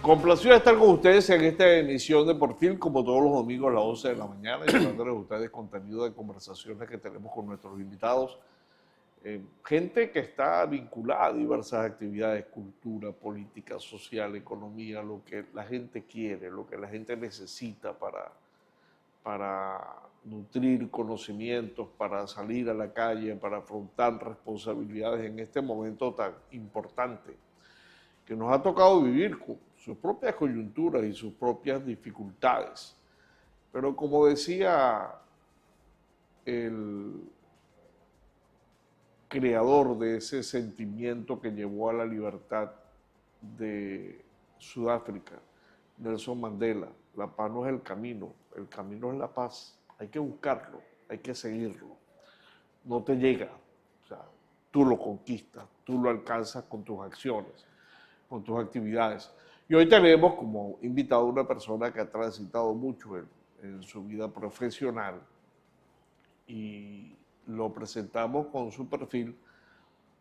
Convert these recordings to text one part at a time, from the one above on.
Complacido de estar con ustedes en esta emisión de Porfil, como todos los domingos a las 11 de la mañana, llevándoles a ustedes contenido de conversaciones que tenemos con nuestros invitados. Gente que está vinculada a diversas actividades, cultura, política, social, economía, lo que la gente quiere, lo que la gente necesita para nutrir conocimientos, para salir a la calle, para afrontar responsabilidades en este momento tan importante que nos ha tocado vivir con sus propias coyunturas y sus propias dificultades. Pero como decía el creador de ese sentimiento que llevó a la libertad de Sudáfrica, Nelson Mandela, la paz no es el camino es la paz. Hay que buscarlo, hay que seguirlo. No te llega, o sea, tú lo conquistas, tú lo alcanzas con tus acciones, con tus actividades. Y hoy tenemos como invitado a una persona que ha transitado mucho en su vida profesional y lo presentamos con su perfil,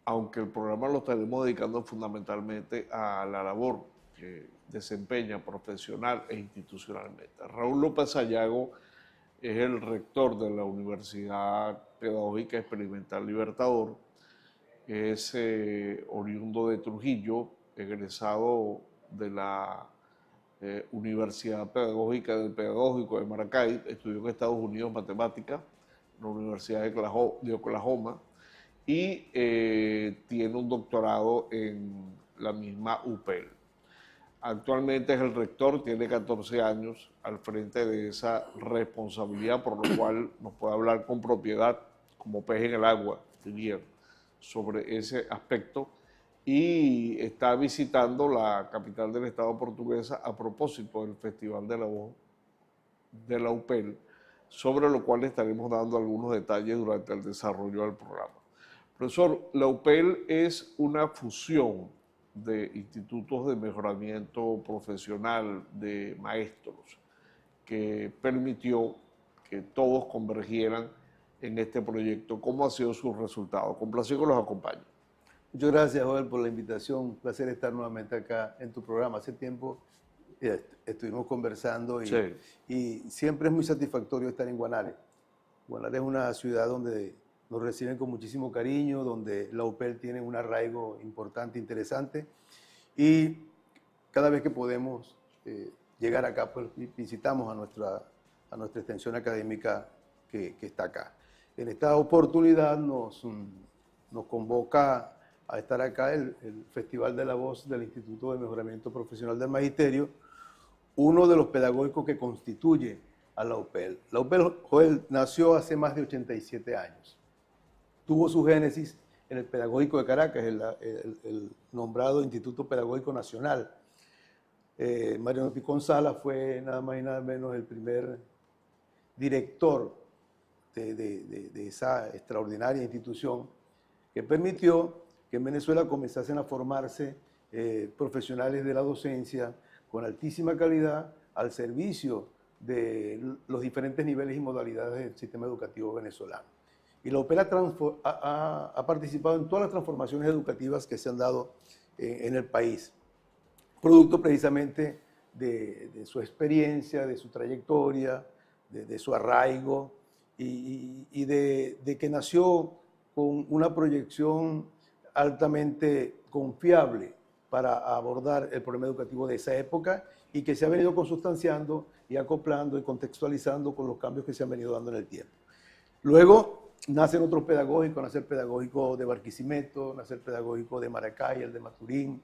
aunque el programa lo estaremos dedicando fundamentalmente a la labor que desempeña profesional e institucionalmente. Raúl López Sayago es el rector de la Universidad Pedagógica Experimental Libertador, es oriundo de Trujillo, egresado de la Universidad Pedagógica del Pedagógico de Maracay, estudió en Estados Unidos matemáticas, en la Universidad de Oklahoma, y tiene un doctorado en la misma UPEL. Actualmente es el rector, tiene 14 años al frente de esa responsabilidad, por lo cual nos puede hablar con propiedad, como pez en el agua, diría, sobre ese aspecto. Y está visitando la capital del estado portuguesa a propósito del Festival de la Voz de la UPEL, sobre lo cual estaremos dando algunos detalles durante el desarrollo del programa. Profesor, la UPEL es una fusión de institutos de mejoramiento profesional de maestros que permitió que todos convergieran en este proyecto. ¿Cómo ha sido su resultado? Complacido que los acompañe. Muchas gracias, Joel, por la invitación. Un placer estar nuevamente acá en tu programa. Hace tiempo estuvimos conversando y siempre es muy satisfactorio estar en Guanare. Guanare es una ciudad donde nos reciben con muchísimo cariño, donde la UPEL tiene un arraigo importante, interesante, y cada vez que podemos llegar acá, pues visitamos a nuestra extensión académica que está acá. En esta oportunidad nos convoca a estar acá el Festival de la Voz del Instituto de Mejoramiento Profesional del Magisterio, uno de los pedagógicos que constituye a la UPEL. La UPEL, Joel, nació hace más de 87 años. Tuvo su génesis en el Pedagógico de Caracas, el nombrado Instituto Pedagógico Nacional. Mariano Picón Sala fue nada más y nada menos el primer director de esa extraordinaria institución que permitió que en Venezuela comenzasen a formarse profesionales de la docencia con altísima calidad al servicio de los diferentes niveles y modalidades del sistema educativo venezolano. Y la UPEL ha participado en todas las transformaciones educativas que se han dado en el país, producto precisamente de su experiencia, de su trayectoria, de su arraigo y de que nació con una proyección altamente confiable para abordar el problema educativo de esa época y que se ha venido consustanciando y acoplando y contextualizando con los cambios que se han venido dando en el tiempo. Luego nacen otros pedagógicos, nace el pedagógico de Barquisimeto, nace el pedagógico de Maracay, el de Maturín,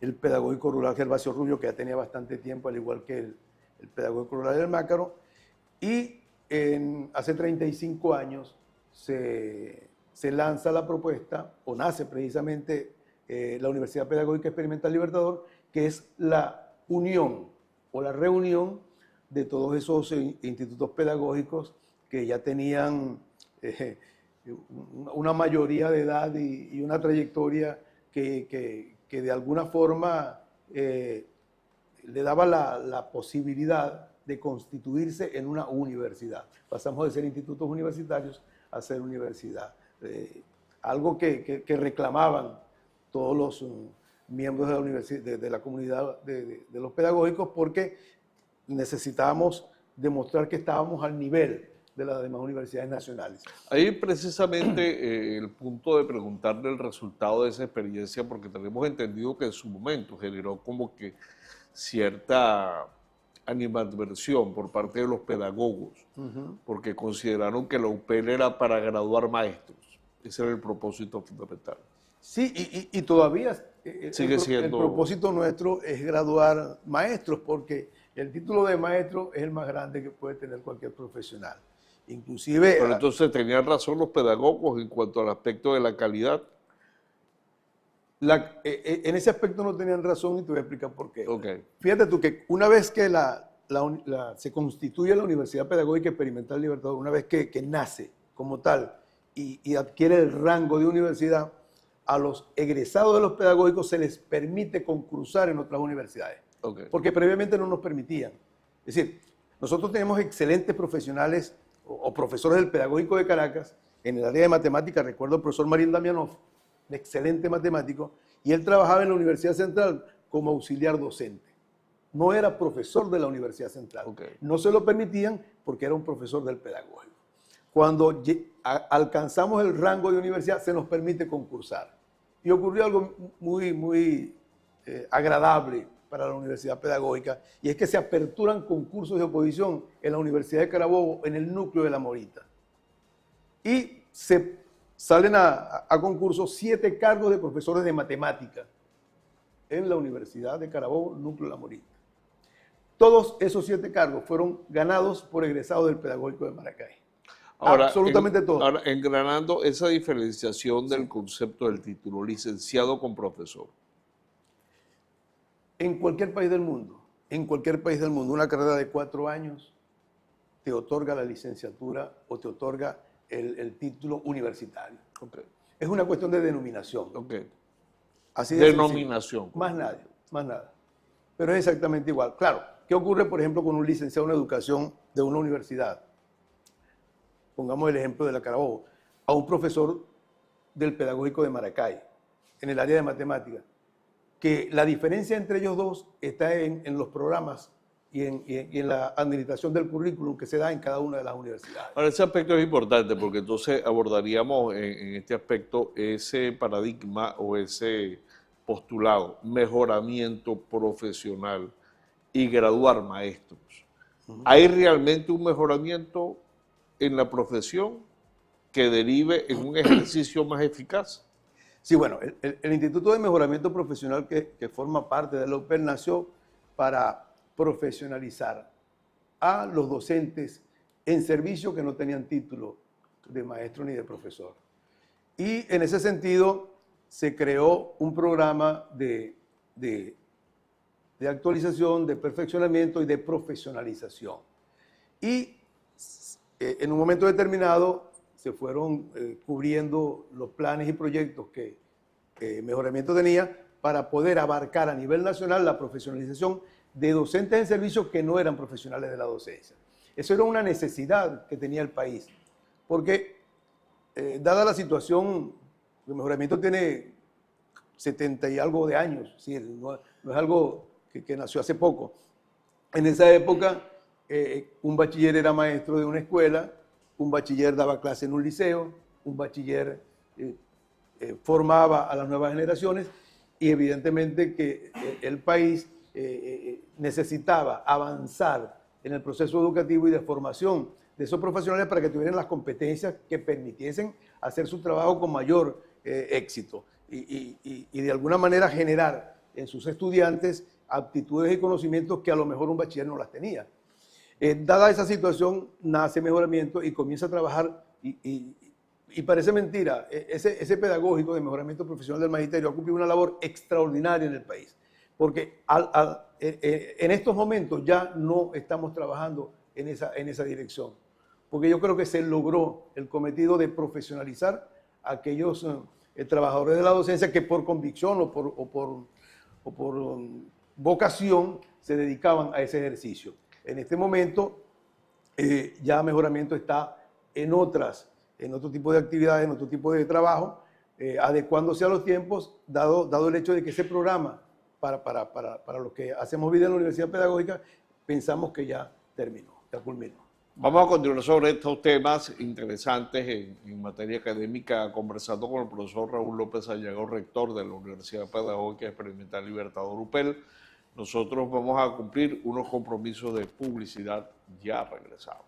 el pedagógico rural Gervasio Rubio, que ya tenía bastante tiempo, al igual que el pedagógico rural del Mácaro, y hace 35 años se lanza la propuesta, o nace precisamente la Universidad Pedagógica Experimental Libertador, que es la unión o la reunión de todos esos institutos pedagógicos que ya tenían una mayoría de edad y una trayectoria que de alguna forma le daba la posibilidad de constituirse en una universidad. Pasamos de ser institutos universitarios a ser universidad. Algo que reclamaban todos miembros de la universidad, de la comunidad de los pedagógicos, porque necesitábamos demostrar que estábamos al nivel de las demás universidades nacionales. Ahí precisamente el punto de preguntarle el resultado de esa experiencia, porque tenemos entendido que en su momento generó como que cierta animadversión por parte de los pedagogos, porque consideraron que la UPEL era para graduar maestros. Ese era el propósito fundamental. Sí, y todavía sigue siendo... El propósito nuestro es graduar maestros, porque el título de maestro es el más grande que puede tener cualquier profesional. Inclusive... Pero entonces tenían razón los pedagogos en cuanto al aspecto de la calidad. En ese aspecto no tenían razón y te voy a explicar por qué. Okay. Fíjate tú que una vez que se constituye la Universidad Pedagógica Experimental Libertador, una vez que nace como tal y adquiere el rango de universidad, a los egresados de los pedagógicos se les permite concursar en otras universidades. Okay. Porque previamente no nos permitían. Es decir, nosotros tenemos excelentes profesionales o profesores del Pedagógico de Caracas. En el área de matemáticas recuerdo al profesor Marín Damianov, un excelente matemático, y él trabajaba en la Universidad Central como auxiliar docente. No era profesor de la Universidad Central. Okay. No se lo permitían porque era un profesor del Pedagógico. Cuando alcanzamos el rango de universidad, se nos permite concursar. Y ocurrió algo muy agradable para la Universidad Pedagógica, y es que se aperturan concursos de oposición en la Universidad de Carabobo, en el núcleo de La Morita. Y se salen a concurso 7 cargos de profesores de matemática en la Universidad de Carabobo, núcleo de La Morita. Todos esos 7 cargos fueron ganados por egresados del Pedagógico de Maracay. Ahora, absolutamente todo. Ahora, engranando esa diferenciación del concepto del título, licenciado con profesor. En cualquier país del mundo, una carrera de 4 años te otorga la licenciatura o te otorga el título universitario. Okay. Es una cuestión de denominación. Okay. Así de denominación. Sencillo. Más nada. Pero es exactamente igual. Claro, ¿qué ocurre, por ejemplo, con un licenciado en educación de una universidad? Pongamos el ejemplo de la Carabobo, a un profesor del Pedagógico de Maracay, en el área de matemáticas, que la diferencia entre ellos dos está en los programas y en la administración del currículum que se da en cada una de las universidades. Ahora, ese aspecto es importante porque entonces abordaríamos en este aspecto ese paradigma o ese postulado, mejoramiento profesional y graduar maestros. ¿Hay realmente un mejoramiento en la profesión que derive en un ejercicio más eficaz? Sí, bueno, el Instituto de Mejoramiento Profesional que forma parte de la UPEL nació para profesionalizar a los docentes en servicio que no tenían título de maestro ni de profesor. Y en ese sentido se creó un programa de actualización, de perfeccionamiento y de profesionalización. Y en un momento determinado se fueron cubriendo los planes y proyectos que Mejoramiento tenía para poder abarcar a nivel nacional la profesionalización de docentes en servicio que no eran profesionales de la docencia. Eso era una necesidad que tenía el país, porque dada la situación, el Mejoramiento tiene 70 y algo de años, ¿sí? No es algo que nació hace poco. En esa época, un bachiller era maestro de una escuela, un bachiller daba clase en un liceo, un bachiller formaba a las nuevas generaciones, y evidentemente que el país necesitaba avanzar en el proceso educativo y de formación de esos profesionales para que tuvieran las competencias que permitiesen hacer su trabajo con mayor éxito y de alguna manera generar en sus estudiantes aptitudes y conocimientos que a lo mejor un bachiller no las tenía. Dada esa situación, nace Mejoramiento y comienza a trabajar y parece mentira, ese pedagógico de mejoramiento profesional del magisterio ha cumplido una labor extraordinaria en el país, porque en estos momentos ya no estamos trabajando en esa dirección, porque yo creo que se logró el cometido de profesionalizar a aquellos trabajadores de la docencia que por convicción o por vocación se dedicaban a ese ejercicio. En este momento ya Mejoramiento está en otro tipo de actividades, en otro tipo de trabajo, adecuándose a los tiempos, dado el hecho de que ese programa, para lo que hacemos vida en la Universidad Pedagógica, pensamos que ya terminó, ya culminó. Vamos a continuar sobre estos temas interesantes en materia académica, conversando con el profesor Raúl López Sayago, rector de la Universidad Pedagógica Experimental Libertador UPEL. Nosotros vamos a cumplir unos compromisos de publicidad. Ya regresamos.